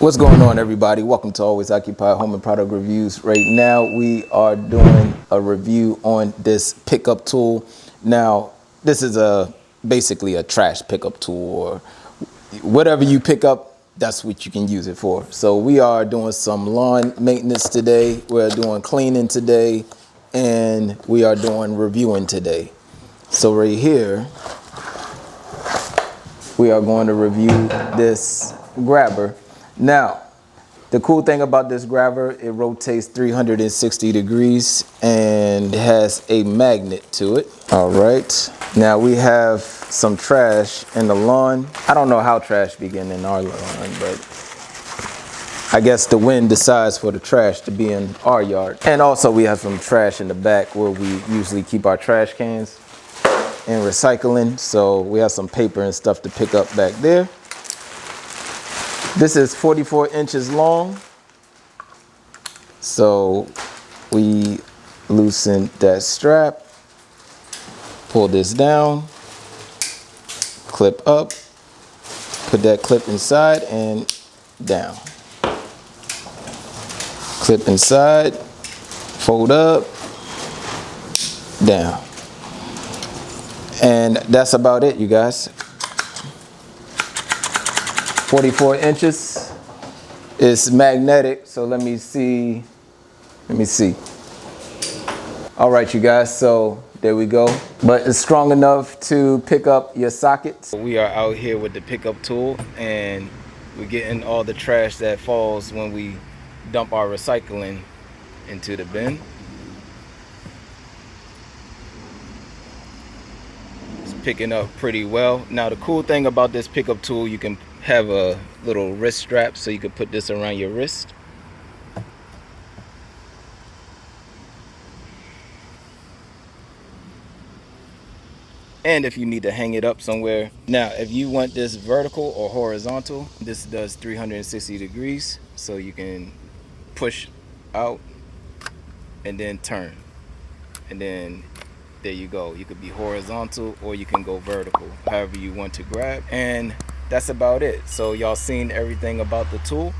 What's going on, everybody? Welcome to Always Occupied Home and Product Reviews. Right now we are doing a review on this pickup tool. Now this is basically a trash pickup tool, or whatever you pick up, that's what you can use it for. So we are doing some lawn maintenance today, we're doing cleaning today, and we are doing reviewing today. So right here we are going to review this grabber. Now, the cool thing about this grabber, it rotates 360 degrees and it has a magnet to it. All right, now we have some trash in the lawn. I don't know how trash begin in our lawn, but I guess the wind decides for the trash to be in our yard. And also we have some trash in the back where we usually keep our trash cans and recycling. So we have some paper and stuff to pick up back there. This is 44 inches long. So we loosen that strap, pull this down, clip up, put that clip inside and down. Clip inside, fold up, down. And that's about it, you guys. 44 inches. It's magnetic, so let me see. All right, you guys, so there we go. But it's strong enough to pick up your sockets. We are out here with the pickup tool, and we're getting all the trash that falls when we dump our recycling into the bin. It's picking up pretty well. Now, the cool thing about this pickup tool, you can have a little wrist strap, so you can put this around your wrist. And if you need to hang it up somewhere. Now, if you want this vertical or horizontal, this does 360 degrees. So you can push out and then turn. And then there you go. You could be horizontal or you can go vertical, however you want to grab. And that's about it. So y'all seen everything about the tool.